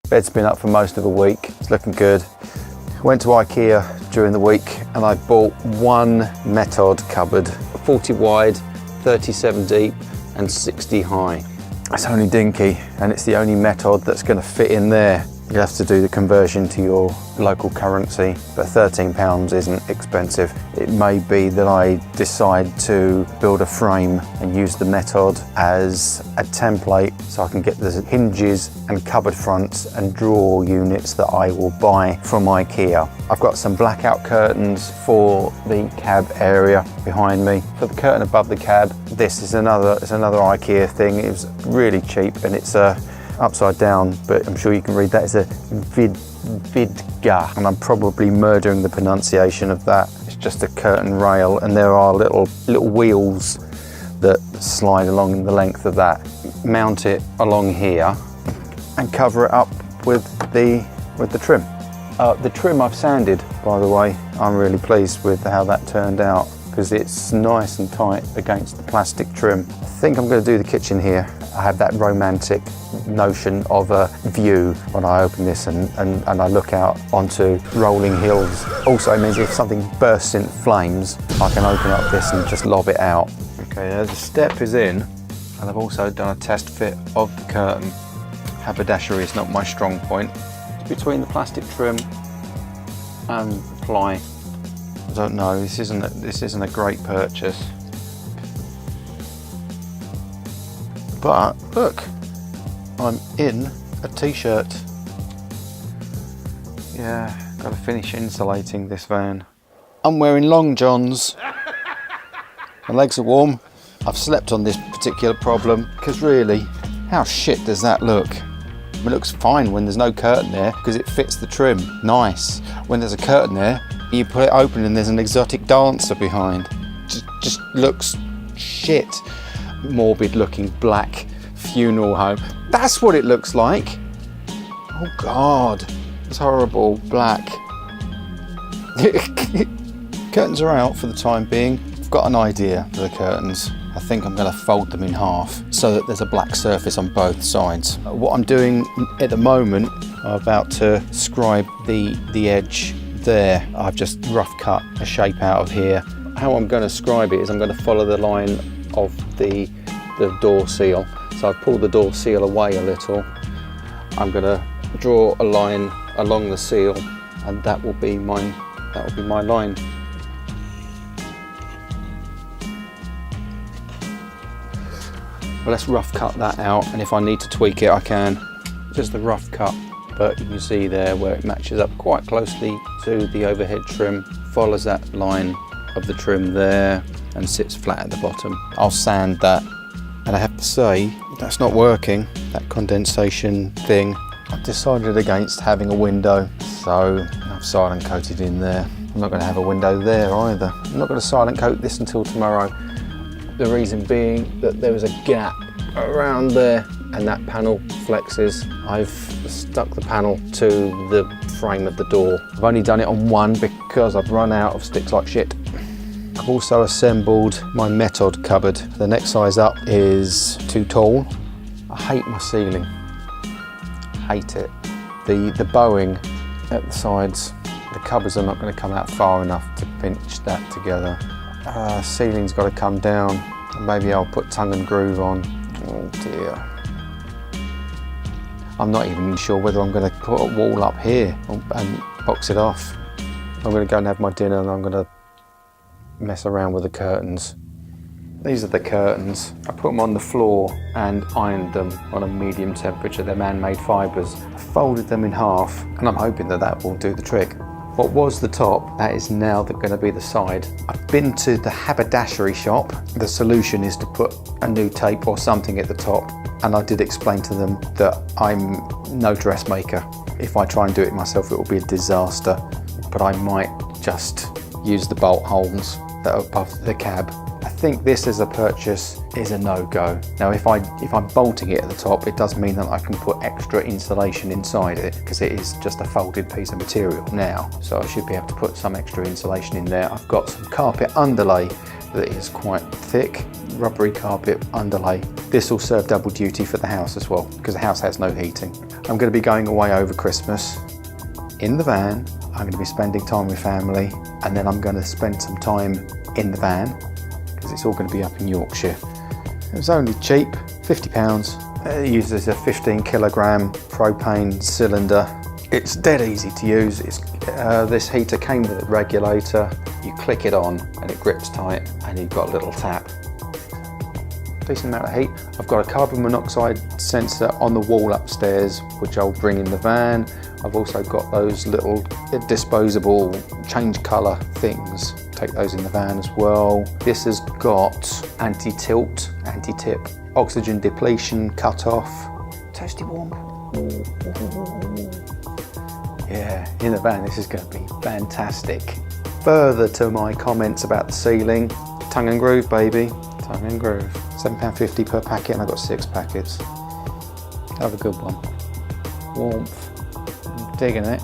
Bed's been up for most of the week. It's looking good. Went to IKEA during the week and I bought one method cupboard, 40 wide, 37 deep and 60 high. It's only dinky and it's the only method that's going to fit in there. You have to do the conversion to your local currency, but £13 isn't expensive. It may be that I decide to build a frame and use the method as a template so I can get the hinges and cupboard fronts and drawer units that I will buy from IKEA. I've got some blackout curtains for the cab area behind me. For the curtain above the cab, this is another IKEA thing. It was really cheap and it's a upside down, but I'm sure you can read that. It's a vidga, and I'm probably murdering the pronunciation of that. It's just a curtain rail, and there are little wheels that slide along the length of that. Mount it along here and cover it up with the trim. The trim I've sanded, by the way. I'm really pleased with how that turned out because it's nice and tight against the plastic trim. I think I'm going to do the kitchen here. I have that romantic notion of a view when I open this and I look out onto rolling hills. Also means if something bursts in flames, I can open up this and just lob it out. Okay, the step is in, and I've also done a test fit of the curtain. Haberdashery is not my strong point. It's between the plastic trim and ply. I don't know, this isn't a great purchase. But look, I'm in a t-shirt. Yeah, gotta finish insulating this van. I'm wearing long johns. My legs are warm. I've slept on this particular problem because really, how shit does that look? It looks fine when there's no curtain there because it fits the trim. Nice. When there's a curtain there, you put it open and there's an exotic dancer behind. Just looks shit. Morbid looking black funeral home. That's what it looks like. Oh God, it's horrible. Black. Curtains are out for the time being. I've got an idea for the curtains. I think I'm going to fold them in half so that there's a black surface on both sides. What I'm doing at the moment, I'm about to scribe the edge there. I've just rough cut a shape out of here. How I'm going to scribe it is I'm going to follow the line of the door seal. So I've pulled the door seal away a little. I'm going to draw a line along the seal, and that will be my line. Well, let's rough cut that out, and if I need to tweak it, I can. Just a rough cut, but you can see there where it matches up quite closely to the overhead trim, follows that line of the trim there, and sits flat at the bottom. I'll sand that, and I have to say, that's not working, that condensation thing. I've decided against having a window, so I've silent coated in there. I'm not going to have a window there either. I'm not going to silent coat this until tomorrow. The reason being that there was a gap around there and that panel flexes. I've stuck the panel to the frame of the door. I've only done it on one because I've run out of sticks like shit. I've also assembled my method cupboard. The next size up is too tall. I hate my ceiling. Hate it. The bowing at the sides, the cupboards are not going to come out far enough to pinch that together. Ceiling's got to come down. Maybe I'll put tongue and groove on. Oh dear. I'm not even sure whether I'm going to put a wall up here and box it off. I'm going to go and have my dinner and I'm going to mess around with the curtains. These are the curtains. I put them on the floor and ironed them on a medium temperature. They're man-made fibres. I folded them in half and I'm hoping that will do the trick. What was the top, that is now going to be the side. I've been to the haberdashery shop. The solution is to put a new tape or something at the top, and I did explain to them that I'm no dressmaker. If I try and do it myself, it will be a disaster, but I might just use the bolt holes that are above the cab. I think this as a purchase is a no-go. Now if I'm bolting it at the top, it does mean that I can put extra insulation inside it because it is just a folded piece of material now. So I should be able to put some extra insulation in there. I've got some carpet underlay that is quite thick. rubbery carpet underlay. This will serve double duty for the house as well, because the house has no heating. I'm going to be going away over Christmas in the van. I'm going to be spending time with family, and then I'm going to spend some time in the van because it's all going to be up in Yorkshire. It was only cheap, £50. It uses a 15 kilogram propane cylinder. It's dead easy to use. This heater came with a regulator. You click it on and it grips tight, and you've got a little tap. Decent amount of heat. I've got a carbon monoxide sensor on the wall upstairs, which I'll bring in the van. I've also got those little disposable change colour things. Take those in the van as well. This has got anti-tilt, anti-tip, oxygen depletion cut-off. Toasty warm. Yeah, in the van this is going to be fantastic. Further to my comments about the ceiling, tongue and groove, baby. Tongue and groove. £7.50 per packet, and I've got 6 packets. Have a good one. Warmth. I'm digging it.